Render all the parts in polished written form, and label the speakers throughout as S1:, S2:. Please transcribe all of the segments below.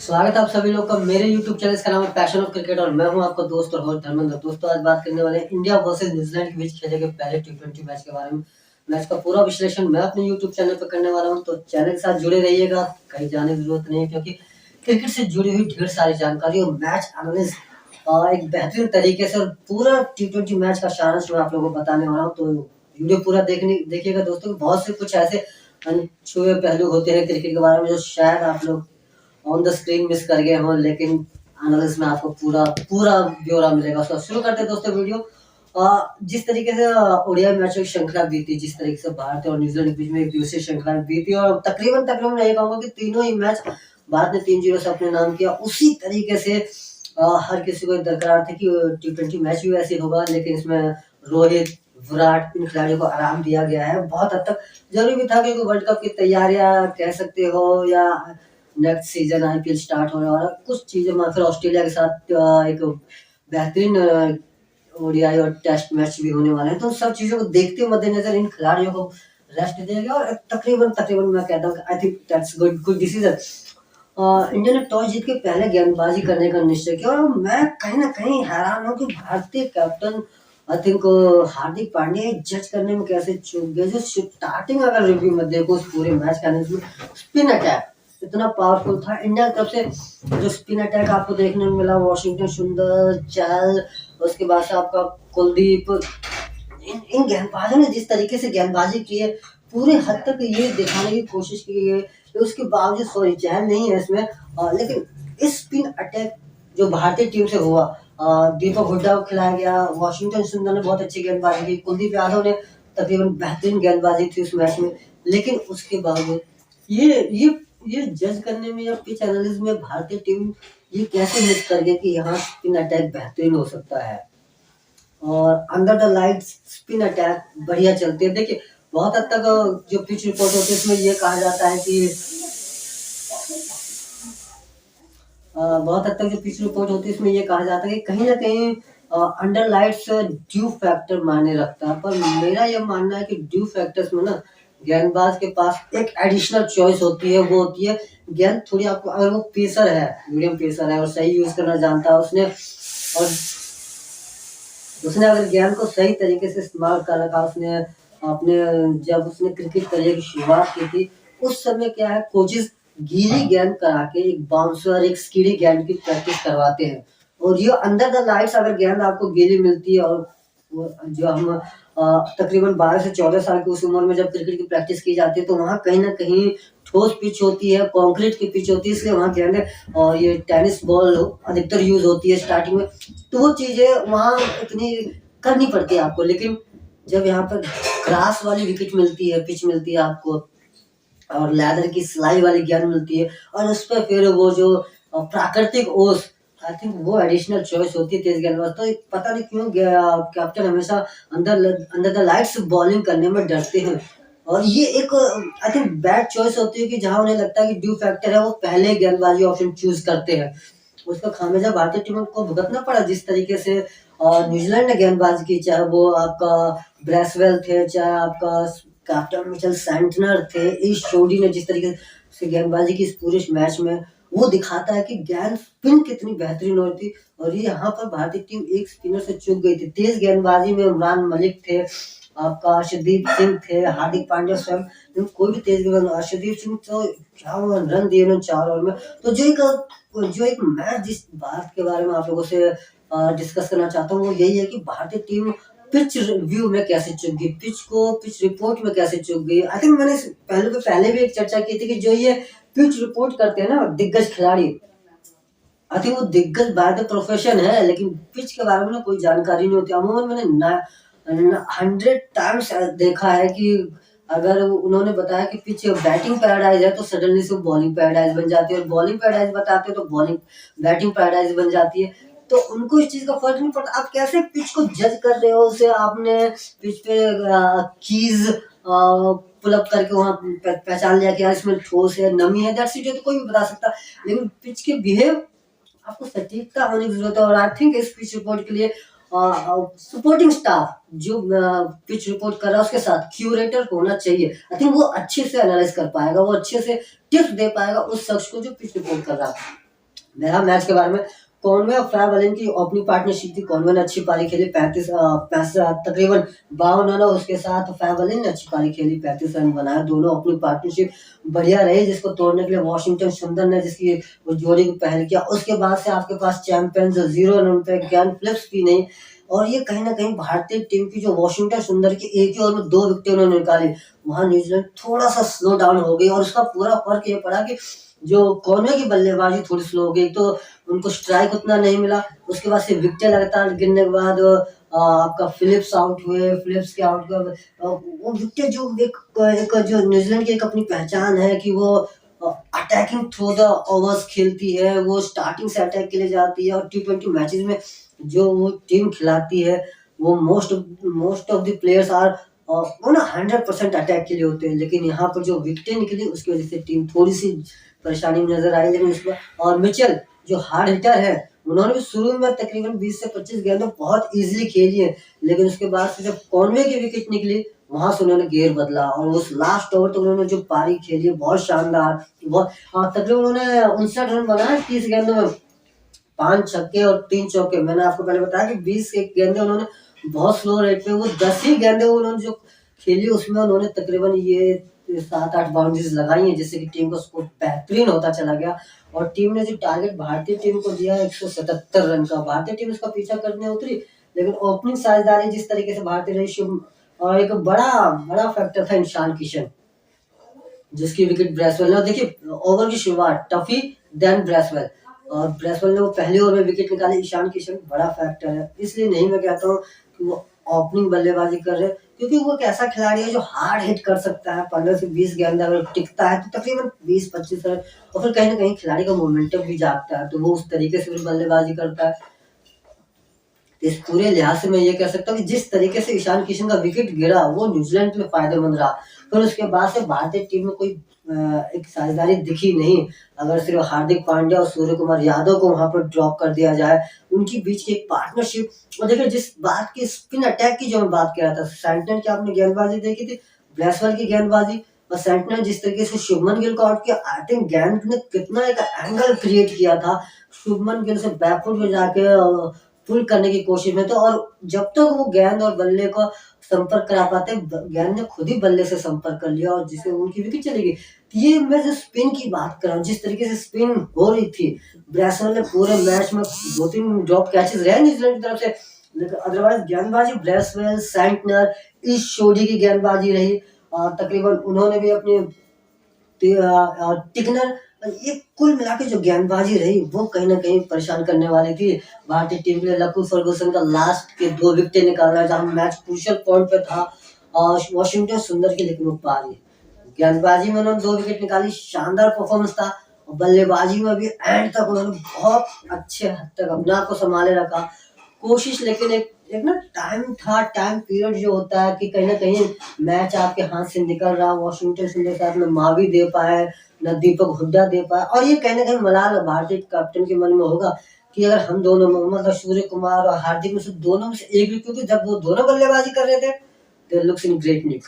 S1: स्वागत है आप सभी लोग का मेरे YouTube चैनल का नाम है पैशन ऑफ क्रिकेट और मैं हूं आपका दोस्त और होस्ट धर्मेंद्र। दोस्तों आज बात करने वाले हैं इंडिया वर्सेस न्यूजीलैंड के बीच खेले गए पहले T20 मैच के बारे में। मैच का पूरा विश्लेषण मैं अपने YouTube चैनल पर करने वाला हूं, तो चैनल के साथ जुड़े रहिएगा, कहीं जाने की जरूरत नहीं है क्योंकि क्रिकेट से जुड़ी हुई ढेर सारी जानकारी और मैच एनालिसिस एक बेहतरीन तरीके से और पूरा T20 मैच का सारांश मैं आप लोगों को बताने वाला हूँ। तो वीडियो पूरा देखिएगा दोस्तों। बहुत से कुछ ऐसे अनछुए पहलू होते हैं क्रिकेट के बारे में जो शायद आप लोग ऑन द स्क्रीन मिस कर गए हो, लेकिन एनालिसिस में आपको पूरा पूरा ब्यौरा मिलेगा। तो शुरू करते हैं दोस्तों वीडियो। जिस तरीके से ओडीआई मैचों की श्रृंखला बीती, जिस तरीके से भारत और न्यूजीलैंड के बीच में एक दिवसीय श्रृंखला बीती और तकरीबन मैं ये कहूँगा कि तीनों ही मैच भारत ने 3-0 से अपने नाम किया, उसी तरीके से हर किसी को दरकरार थी कि T20 मैच भी वैसे होगा, लेकिन इसमें रोहित, विराट, इन खिलाड़ियों को आराम दिया गया है। बहुत हद तक जरूरी भी था क्योंकि वर्ल्ड कप की तैयारियां कह सकते हो या नेक्स्ट सीजन आईपीएल स्टार्ट होने वाला, कुछ चीजें फिर ऑस्ट्रेलिया के साथ एक बेहतरीन ओडीआई और टेस्ट मैच भी होने वाले हैं, तो सब चीजों को देखते हुए मद्देनजर इन खिलाड़ियों को रेस्ट दिया गया और तकरीबन मैं कहता हूँ I think that's good decision. India ने टॉस जीत के पहले गेंदबाजी करने का निश्चय किया और मैं कहीं ना कहीं हैरान हूँ कि भारतीय captain I think Hardik Pandya जज करने में कैसे चूक गए। जो स्टार्टिंग अगर रिव्यू में देखो उस पूरे मैच का, स्पिन अटैक इतना पावरफुल था इंडिया की तरफ से। जो स्पिन अटैक आपको देखने में मिला, वॉशिंगटन सुंदर, चहल, उसके बाद से आपका कुलदीप, इन गेंदबाजों ने जिस तरीके से गेंदबाजी की है, पूरे हद तक ये दिखाने की कोशिश की है कि उसके बावजूद सॉरी चहल नहीं है इसमें, लेकिन इस स्पिन अटैक जो भारतीय टीम से हुआ, दीपक हुड्डा को खिलाया गया, वॉशिंगटन सुंदर ने बहुत अच्छी गेंदबाजी की, कुलदीप यादव ने तकरीबन बेहतरीन गेंदबाजी थी उस मैच में, लेकिन उसके बावजूद ये जज करने में या पिच एनालिसिस में भारतीय टीम ये कैसे मिस कर गई कि यहाँ स्पिन अटैक बेहतरीन हो सकता है और under the lights spin attack बढ़िया चलते हैं। देखिए बहुत हद तक जो पिच रिपोर्ट होती है उसमें ये कहा जाता है कि बहुत हद तक जो पिच रिपोर्ट होती है इसमें ये कहा जाता है कि कहीं ना कहीं अंडर लाइट्स ड्यू फैक्टर मायने रखता है, पर मेरा यह मानना है कि ड्यू फैक्टर्स में ना गेंदबाज के पास एक एडिशनल चॉइस होती है, वो होती है गेंद थोड़ी आपको, अगर वो पेसर है, मीडियम पेसर है और सही यूज करना जानता है उसने अगर गेंद को सही तरीके से इस्तेमाल कर रखा, उसने अपने जब उसने क्रिकेट करियर की शुरुआत की थी उस समय क्या है, कोचेस गीली गेंद करा के एक बाउंसर एक स्किडी गेंद की प्रैक्टिस करवाते हैं और ये अंडर द लाइट्स अगर गेंद आपको गीली मिलती है और जो हम तकरीबन 12 से 14 साल की उस उम्र में जब क्रिकेट की प्रैक्टिस की जाती है तो वहाँ कहीं ना कहीं ठोस पिच होती है, कंक्रीट की पिच होती है, इसलिए वहाँ गेंद और ये टेनिस बॉल अधिकतर यूज होती है स्टार्टिंग में, तो वो चीजें वहाँ इतनी करनी पड़ती है आपको। लेकिन जब यहाँ पर ग्रास वाली विकेट मिलती है, पिच मिलती है आपको और लेदर की सिलाई वाली गेंद मिलती है और उस पर फिर वो जो प्राकृतिक ओस, आई थिंक वो एडिशनल चॉइस होती है तेज गेंदबाज। तो पता नहीं क्यों कैप्टन हमेशा अंदर द लाइट्स बॉलिंग करने में डरते हैं और ये एक आई थिंक बैड चॉइस होती है कि जहां उन्हें लगता है कि ड्यू फैक्टर है वो पहले गेंदबाजी ऑप्शन चूज करते हैं, उसका खामियाजा भारतीय टीम को भुगतना पड़ा। जिस तरीके से न्यूजीलैंड ने गेंदबाजी की, चाहे वो आपका ब्रेसवेल थे, चाहे आपका कैप्टन मिचेल सेंटनर थे, इस जोड़ी ने जिस तरीके से गेंदबाजी की इस पूरे मैच में, वो दिखाता है कि गेंद स्पिन कितनी बेहतरीन होती। और ये यहाँ पर भारतीय टीम एक स्पिनर से चूक गई थी। तेज गेंदबाजी में इमरान मलिक थे, आपका अर्शदीप सिंह थे, हार्दिक पांड्या स्वयं, कोई भी तेज गेंदबाज, अर्शदीप सिंह तो क्या रन दिए उन्होंने 4 ओवर में। तो जो एक मैच जिस बात के बारे में आप लोगों से डिस्कस करना चाहता हूँ वो यही है कि भारतीय टीम पिच रिव्यू में कैसे चूक गई, पिच रिपोर्ट में कैसे चूक गई। आई थिंक मैंने पहले भी एक चर्चा की थी कि जो ये पिच रिपोर्ट करते हैं ना दिग्गज खिलाड़ी, आई थिंक वो दिग्गज बाय द प्रोफेशन है, लेकिन पिच के बारे में ना कोई जानकारी नहीं होती। अमूमन मैंने 100 टाइम्स देखा है कि अगर उन्होंने बताया कि पिच बैटिंग पैराडाइज है तो सडनली से बॉलिंग पैराडाइज बन जाती है और बॉलिंग पैराडाइज बताते हैं तो बैटिंग पैराडाइज बन जाती है। तो उनको इस चीज का फर्क नहीं पड़ता। आप कैसे पिच को जज कर रहे हो, उसे आपने पिच पे कीज पुल अप करके वहां पहचान लिया कि यार इसमें ठोस है, नमी है, दैट्स इट, तो कोई भी बता सकता। लेकिन पिच के बिहेव आपको सटीकता होने की जरूरत है और आई थिंक इस पिच रिपोर्ट के लिए सपोर्टिंग स्टाफ जो पिच रिपोर्ट कर रहा है उसके साथ क्यूरेटर होना चाहिए। आई थिंक वो अच्छे से एनालाइज कर पाएगा, वो अच्छे से टिप्स दे पाएगा उस शख्स को जो पिच रिपोर्ट कर रहा है। मेरा मैच के बारे में कॉनवे और फैब वलिन की ओपनिंग पार्टनरशिप थी। कॉनवे ने अच्छी पारी खेली 35 तकरीबन 52 रन, और उसके साथ फैब वलिन ने अच्छी पारी खेली 35 रन बनाए। दोनों ओपनिंग पार्टनरशिप बढ़िया रही, जिसको तोड़ने के लिए वॉशिंगटन सुंदर ने जिसकी वो जोड़ी को पहल किया। उसके बाद से आपके पास चैंपियंस 0 रन पे ज्ञान फिलिप्स भी नहीं, और ये कहीं न कहीं भारतीय टीम की जो वॉशिंगटन सुंदर की एक ही ओवर में 2 विकेट उन्होंने निकाली, वहाँ न्यूज़ीलैंड थोड़ा-सा स्लो डाउन हो गई, और उसका पूरा फ़र्क ये पड़ा कि जो कॉर्नर की बल्लेबाजी थोड़ी स्लो हो गई, तो उनको स्ट्राइक उतना नहीं मिला। उसके बाद से विकेटें लगातार गिरने के बाद आपका फिलिप्स आउट हुए, फिलिप्स के आउट के बाद वो विकेट जो एक एक जो न्यूज़ीलैंड की एक अपनी पहचान है कि वो अटैकिंग थ्रू द ओवर्स खेलती है, वो स्टार्टिंग से अटैक के लिए जाती है, और टी20 मैचेस में जो वो टीम खिलाती है, वो most of the players are वो ना 100% अटैक के लिए होते हैं। लेकिन यहाँ पर जो विकेटें निकली उसकी वजह से टीम थोड़ी-सी परेशानी में नज़र आई। लेकिन उसके बाद और मिचेल जो हार्ड हिटर है, उन्होंने भी शुरू में तकरीबन 20 से 25 गेंदें बहुत ईज़िली खेली है। लेकिन उसके बाद से जब कॉनवे की विकेट निकली, वहाँ से उन्होंने गियर बदला, और उस लास्ट ओवर तक उन्होंने जो पारी खेली है बहुत शानदार। बहुत तकरीबन उन्होंने 59 रन बनाए 30 गेंदों में, 5 छक्के और 3 चौके। मैंने आपको पहले बताया कि 20 एक गेंदें उन्होंने बहुत स्लो रेट पे, वो 10 ही गेंदें उन्होंने जो खेली उसमें उन्होंने तकरीबन ये 7-8 बाउंड्रीज लगाई हैं, जिससे कि टीम का स्कोर बेहतरीन होता चला गया। और टीम ने जो टारगेट भारतीय टीम को दिया 177 रन का, भारतीय टीम उसका पीछा करने उतरी, लेकिन ओपनिंग साझेदारी जिस तरीके से भारतीय रही शुभ, और एक बड़ा बड़ा फैक्टर था ईशान किशन, जिसकी विकेट ब्रेसवेल ने, देखिए ओवर की शुरुआत टफी देन ब्रेसवेल, और ब्रेसवेल ने वो पहले ओवर में विकेट निकाली। ईशान किशन बड़ा फैक्टर है, इसलिए नहीं मैं कहता हूँ कि वो ओपनिंग बल्लेबाजी कर रहे हैं, क्योंकि वो एक ऐसा खिलाड़ी है जो हार्ड हिट कर सकता है। 15 से 20 गेंद अगर टिकता है तो तकरीबन 20-25 रन, और फिर कहीं ना कहीं खिलाड़ी का मोमेंटम भी जागता है, तो वो उस तरीके से भी बल्लेबाजी करता है। इस पूरे लिहाज से मैं ये कह सकता हूँ कि जिस तरीके से ईशान किशन का विकेट गिरा वो न्यूजीलैंड के लिए फायदेमंद रहा। फिर उसके बाद से भारतीय टीम में कोई एक साझेदारी दिखी नहीं। अगर सिर्फ हार्दिक पांड्या और सूर्य कुमार यादव को वहां पर ड्रॉप कर दिया जाए, उनकी बीच की एक पार्टनरशिप, और देखिए जिस बात की स्पिन अटैक की जो मैं बात कर रहा था, सेंटनर की आपने गेंदबाजी देखी थी, ब्रेसवेल की गेंदबाजी, और सेंटनर जिस तरीके से शुभमन गिल को आउट किया, आई थिंक गेंद ने कितना एक एंगल क्रिएट किया था। शुभमन गिल से बैकफुट में जाके पुल करने की कोशिश में, तो और जब तक वो गेंद और बल्ले को संपर्क करा पाते, गेंद ने खुद ही बल्ले से संपर्क कर लिया, और जिससे उनकी विकेट चली गई। ये मैं जो स्पिन की बात कर रहा हूँ, जिस तरीके से स्पिन हो रही थी, ब्रेसवेल ने पूरे मैच में 2-3 ड्रॉप कैचेस रहे न्यूजीलैंड की तरफ से, लेकिन अदरवाइज गेंदबाजी ब्रेसवेल, सैंटनर, इस जोड़ी की गेंदबाजी रही। तकरीबन उन्होंने भी अपनी टिकनर, ये कुल मिला के जो गेंदबाजी रही वो कहीं ना कहीं परेशान करने वाली थी भारतीय टीम के लिए। लक्कू फर्गुसन का लास्ट के 2 विकेट निकालना जहाँ मैच क्रूशियल पॉइंट पे था वॉशिंगटन सुंदर के, लेकिन वो पार नहीं। गेंदबाजी में उन्होंने 2 विकेट निकाली, शानदार परफॉर्मेंस था, और बल्लेबाजी में भी एंड तक उन्होंने बहुत अच्छे हद तक अपने आप को संभाले रखा। कोशिश, लेकिन एक एक ना टाइम था, टाइम पीरियड जो होता है कि कहीं ना कहीं मैच आपके हाथ से निकल रहा, वॉशिंगटन सुंदर के साथ में मावी दे पाए, न दीपक हुड्डा दे पाए, और ये कहीं ना कहीं मलाल भारतीय कैप्टन के मन में होगा कि अगर हम दोनों में मतलब सूर्य कुमार और हार्दिक में से दोनों में से एक भी, क्योंकि जब वो दोनों बल्लेबाजी कर रहे थे दे लुक्स इन ग्रेट निक,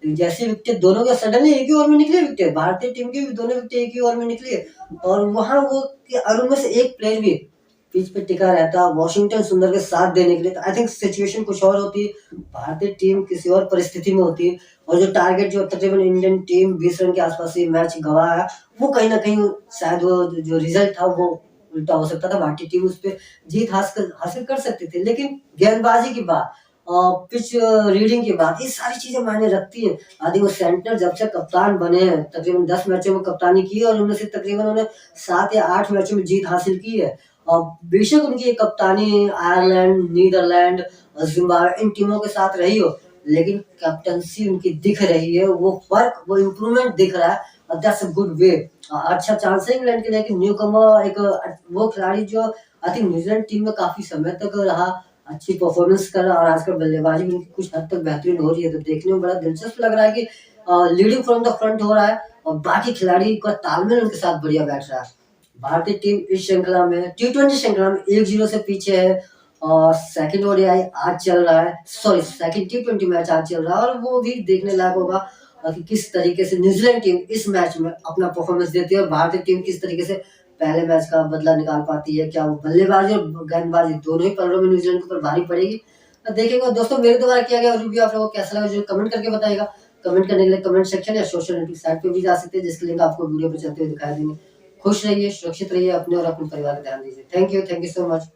S1: जैसे विकेट दोनों के सडनली एक ही ओवर में निकले, विकेट भारतीय टीम की भी दोनों विकेट एक ही ओवर में निकली है, और वहां वो कि अरुण में से एक प्लेयर भी पिच पे टिका रहता वॉशिंगटन सुंदर के साथ देने के लिए, तो आई थिंक सिचुएशन कुछ और होती, भारतीय टीम किसी और परिस्थिति में होती। और जो टारगेट जो तकरीबन इंडियन टीम 20 रन के आसपास ये मैच गंवाया, वो कहीं ना कहीं शायद वो जो रिजल्ट था वो उल्टा हो सकता था, भारतीय टीम उस पर जीत हासिल हासिल कर सकती थी। लेकिन गेंदबाजी की बात और पिच रीडिंग की बात, ये सारी चीजें मायने रखती हैं। आदि वो सेंटनर जब से कप्तान बने हैं तकरीबन 10 मैचों में कप्तानी की है, और उनमें से तकरीबन उन्होंने 7 या 8 मैचों में जीत हासिल की है। और बेशक उनकी ये कप्तानी आयरलैंड, नीदरलैंड, जिम्बाब्वे इन टीमों के साथ रही हो, लेकिन कैप्टनसी उनकी दिख रही है, वो फर्क, वो इम्प्रूवमेंट दिख रहा है, और दैट्स अ गुड वे। अच्छा चांस है इंग्लैंड के लिए कि न्यू कमर एक वो खिलाड़ी जो आई थिंक न्यूजीलैंड टीम में काफी समय तक रहा, अच्छी परफॉर्मेंस कर रहा, और आजकल बल्लेबाजी भी उनकी कुछ हद तक बेहतरीन हो रही है, तो देखने में बड़ा दिलचस्प लग रहा है कि लीडिंग फ्रॉम द फ्रंट हो रहा है, और बाकी खिलाड़ी का तालमेल उनके साथ बढ़िया बैठ रहा है। भारतीय टीम इस श्रृंखला में टी20 श्रृंखला में 1-0 से पीछे है, और सेकंड ओडीआई आज चल रहा है, सॉरी सेकंड टी20 मैच आज चल रहा है, और वो भी देखने लायक होगा कि किस तरीके से न्यूजीलैंड टीम इस मैच में अपना परफॉर्मेंस देती है, और भारतीय टीम किस तरीके से पहले मैच का बदला निकाल पाती है? क्या वो बल्लेबाजी और गेंदबाजी दोनों ही पलड़ों में न्यूजीलैंड के ऊपर भारी पड़ेगी? देखेंगे। दोस्तों मेरे द्वारा किया गया रिव्यू आप लोगों को कैसा लगा, जो कमेंट करके बताइएगा। कमेंट करने के लिए कमेंट सेक्शन या सोशल नेटवर्क साइट पे भी जा सकते हैं, जिसकी लिंक आपको वीडियो पे चलते हुए दिखाई देंगे। खुश रहिए, सुरक्षित रहिए, अपने और अपने परिवार का ध्यान दीजिए। Thank you so much.